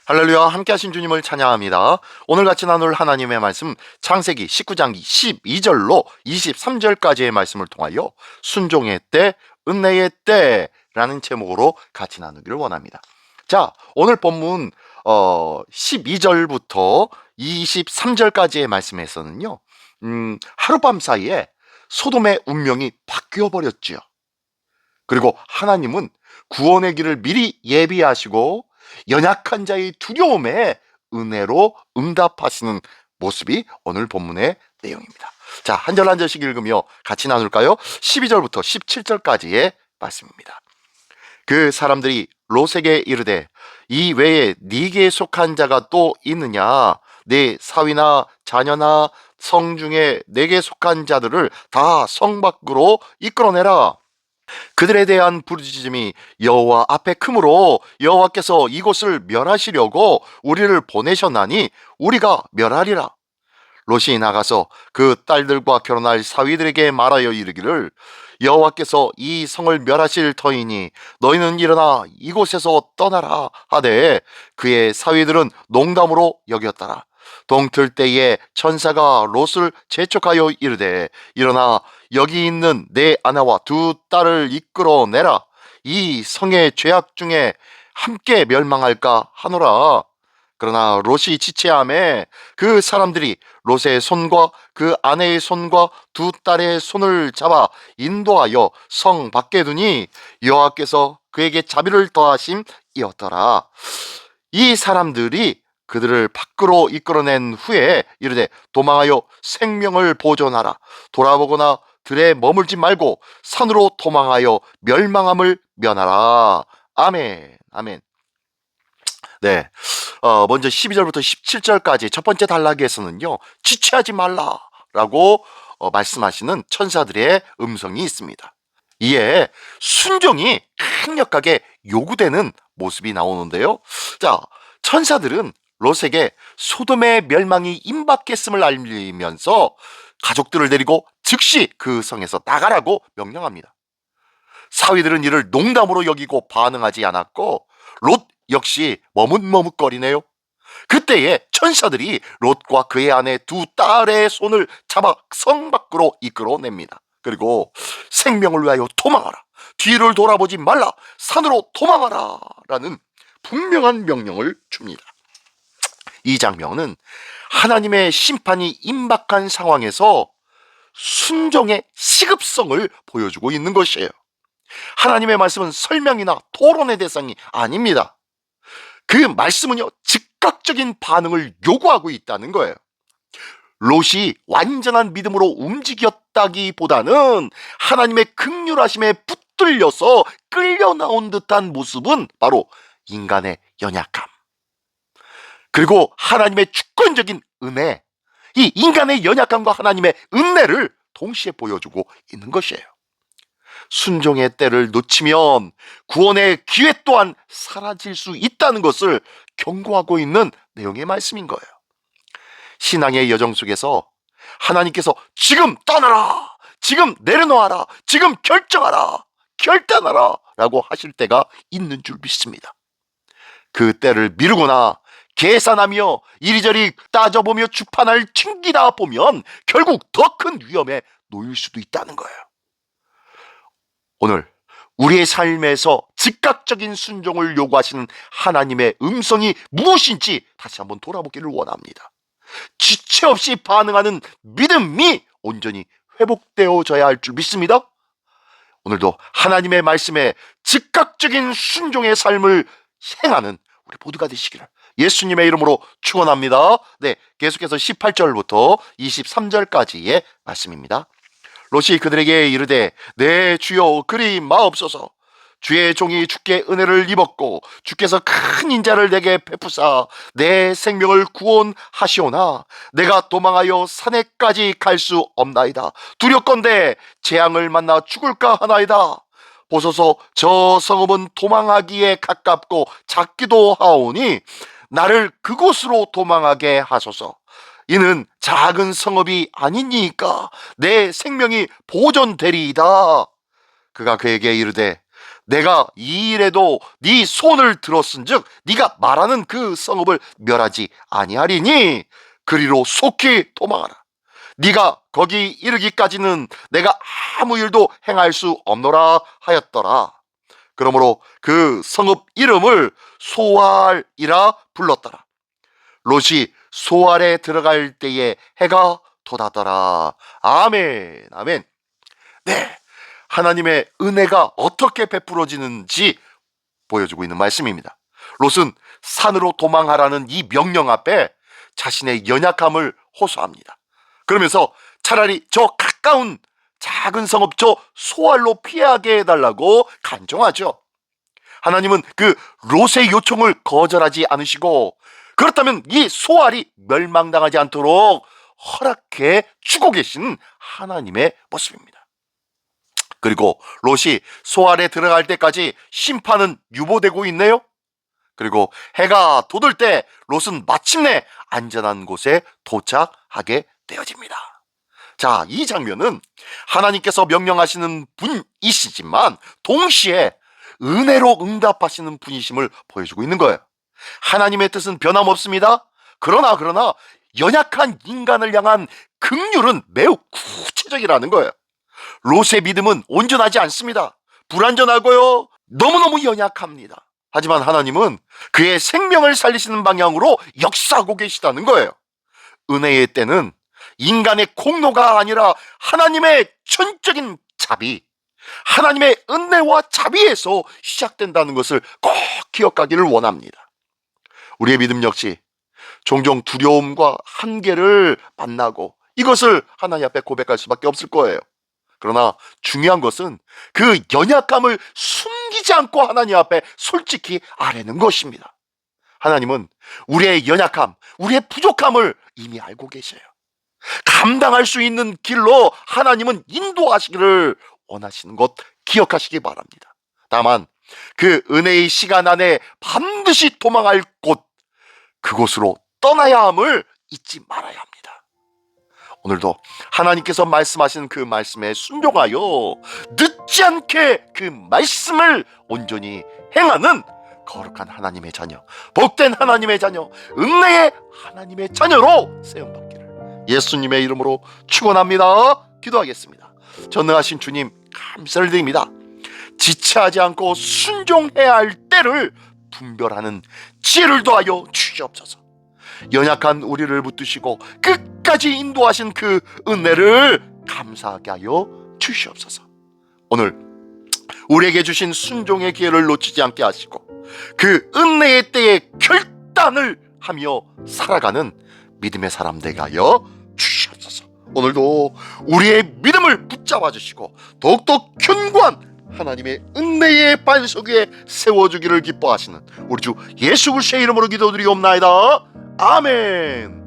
할렐루야, 함께 하신 주님을 찬양합니다. 오늘 같이 나눌 하나님의 말씀 창세기 19장 12절로 23절까지의 말씀을 통하여 순종의 때, 은혜의 때라는 제목으로 같이 나누기를 원합니다. 자, 오늘 본문 12절부터 23절까지의 말씀에서는요, 하룻밤 사이에 소돔의 운명이 바뀌어 버렸지요. 그리고 하나님은 구원의 길을 미리 예비하시고 연약한 자의 두려움에 은혜로 응답하시는 모습이 오늘 본문의 내용입니다. 자, 한 절 한 절씩 읽으며 같이 나눌까요? 12절부터 17절까지의 말씀입니다. 그 사람들이 롯에게 이르되 이 외에 네게 속한 자가 또 있느냐? 네 사위나 자녀나 성 중에 네게 속한 자들을 다 성 밖으로 이끌어내라. 그들에 대한 부르짖음이 여호와 앞에 크므로 여호와께서 이곳을 멸하시려고 우리를 보내셨나니 우리가 멸하리라. 롯이 나가서 그 딸들과 결혼할 사위들에게 말하여 이르기를 여호와께서 이 성을 멸하실 터이니 너희는 일어나 이곳에서 떠나라 하되 그의 사위들은 농담으로 여겼더라. 동틀 때에 천사가 롯을 재촉하여 이르되 일어나 여기 있는 내 아내와 두 딸을 이끌어내라. 이 성의 죄악 중에 함께 멸망할까 하노라. 그러나 롯이 지체함에 그 사람들이 롯의 손과 그 아내의 손과 두 딸의 손을 잡아 인도하여 성 밖에 두니 여호와께서 그에게 자비를 더하심이었더라. 이 사람들이 그들을 밖으로 이끌어낸 후에 이르되 도망하여 생명을 보존하라. 돌아보거나 들에 머물지 말고 산으로 도망하여 멸망함을 면하라. 아멘. 아멘. 네. 먼저 12절부터 17절까지 첫 번째 단락에서는요, 지체하지 말라라고 말씀하시는 천사들의 음성이 있습니다. 이에 순종이 강력하게 요구되는 모습이 나오는데요. 자, 천사들은 롯에게 소돔의 멸망이 임박했음을 알리면서 가족들을 데리고 즉시 그 성에서 나가라고 명령합니다. 사위들은 이를 농담으로 여기고 반응하지 않았고 롯 역시 머뭇머뭇거리네요. 그때에 천사들이 롯과 그의 아내 두 딸의 손을 잡아 성 밖으로 이끌어냅니다. 그리고 생명을 위하여 도망하라. 뒤를 돌아보지 말라. 산으로 도망하라. 라는 분명한 명령을 줍니다. 이 장면은 하나님의 심판이 임박한 상황에서 순종의 시급성을 보여주고 있는 것이에요. 하나님의 말씀은 설명이나 토론의 대상이 아닙니다. 그 말씀은요, 즉각적인 반응을 요구하고 있다는 거예요. 롯이 완전한 믿음으로 움직였다기보다는 하나님의 긍휼하심에 붙들려서 끌려 나온 듯한 모습은 바로 인간의 연약함, 그리고 하나님의 주권적인 은혜, 이 인간의 연약함과 하나님의 은혜를 동시에 보여주고 있는 것이에요. 순종의 때를 놓치면 구원의 기회 또한 사라질 수 있다는 것을 경고하고 있는 내용의 말씀인 거예요. 신앙의 여정 속에서 하나님께서 지금 떠나라, 지금 내려놓아라, 지금 결정하라, 결단하라 라고 하실 때가 있는 줄 믿습니다. 그 때를 미루거나 계산하며 이리저리 따져보며 주판을 튕기다 보면 결국 더 큰 위험에 놓일 수도 있다는 거예요. 오늘 우리의 삶에서 즉각적인 순종을 요구하시는 하나님의 음성이 무엇인지 다시 한번 돌아보기를 원합니다. 지체 없이 반응하는 믿음이 온전히 회복되어져야 할 줄 믿습니다. 오늘도 하나님의 말씀에 즉각적인 순종의 삶을 행하는 우리 모두가 되시기를 예수님의 이름으로 축원합니다. 네, 계속해서 18절부터 23절까지의 말씀입니다. 롯이 그들에게 이르되 내 주여 그리 마옵소서. 주의 종이 주께 은혜를 입었고 주께서 큰 인자를 내게 베푸사 내 생명을 구원하시오나 내가 도망하여 산에까지 갈 수 없나이다. 두렵건대 재앙을 만나 죽을까 하나이다. 보소서 저 성읍은 도망하기에 가깝고 작기도 하오니 나를 그곳으로 도망하게 하소서. 이는 작은 성읍이 아니니까 내 생명이 보존되리이다. 그가 그에게 이르되 내가 이 일에도 네 손을 들었은즉 네가 말하는 그 성읍을 멸하지 아니하리니 그리로 속히 도망하라. 네가 거기 이르기까지는 내가 아무 일도 행할 수 없노라 하였더라. 그러므로 그 성읍 이름을 소알이라 불렀더라. 롯이 소알에 들어갈 때에 해가 돋았더라. 아멘, 아멘. 네, 하나님의 은혜가 어떻게 베풀어지는지 보여주고 있는 말씀입니다. 롯은 산으로 도망하라는 이 명령 앞에 자신의 연약함을 호소합니다. 그러면서 차라리 저 가까운 작은 성읍 저 소알로 피하게 해달라고 간청하죠. 하나님은 그 롯의 요청을 거절하지 않으시고 그렇다면 이 소알이 멸망당하지 않도록 허락해 주고 계신 하나님의 모습입니다. 그리고 롯이 소알에 들어갈 때까지 심판은 유보되고 있네요. 그리고 해가 돋을 때 롯은 마침내 안전한 곳에 도착하게 되어집니다. 자, 이 장면은 하나님께서 명령하시는 분이시지만 동시에 은혜로 응답하시는 분이심을 보여주고 있는 거예요. 하나님의 뜻은 변함없습니다. 그러나 연약한 인간을 향한 긍휼은 매우 구체적이라는 거예요. 롯의 믿음은 온전하지 않습니다. 불완전하고요, 너무너무 연약합니다. 하지만 하나님은 그의 생명을 살리시는 방향으로 역사하고 계시다는 거예요. 은혜의 때는 인간의 공로가 아니라 하나님의 전적인 자비, 하나님의 은혜와 자비에서 시작된다는 것을 꼭 기억하기를 원합니다. 우리의 믿음 역시 종종 두려움과 한계를 만나고 이것을 하나님 앞에 고백할 수밖에 없을 거예요. 그러나 중요한 것은 그 연약함을 숨기지 않고 하나님 앞에 솔직히 아뢰는 것입니다. 하나님은 우리의 연약함, 우리의 부족함을 이미 알고 계셔요. 감당할 수 있는 길로 하나님은 인도하시기를 원하시는 것 기억하시기 바랍니다. 다만 그 은혜의 시간 안에 반드시 도망할 곳, 그곳으로 떠나야 함을 잊지 말아야 합니다. 오늘도 하나님께서 말씀하시는 그 말씀에 순종하여 늦지 않게 그 말씀을 온전히 행하는 거룩한 하나님의 자녀, 복된 하나님의 자녀, 은혜의 하나님의 자녀로 세움받기를 예수님의 이름으로 축원합니다. 기도하겠습니다. 전능하신 주님, 감사를 드립니다. 지체하지 않고 순종해야 할 때를 분별하는 지혜를 더하여 주시옵소서. 연약한 우리를 붙드시고 끝까지 인도하신 그 은혜를 감사하게 하여 주시옵소서. 오늘 우리에게 주신 순종의 기회를 놓치지 않게 하시고 그 은혜의 때에 결단을 하며 살아가는 믿음의 사람 되게 하여 주시옵소서. 오늘도 우리의 믿음을 붙잡아 주시고 더욱더 견고한 하나님의 은혜의 반석 위에 세워주기를 기뻐하시는 우리 주 예수 그리스도의 이름으로 기도드리옵나이다. 아멘.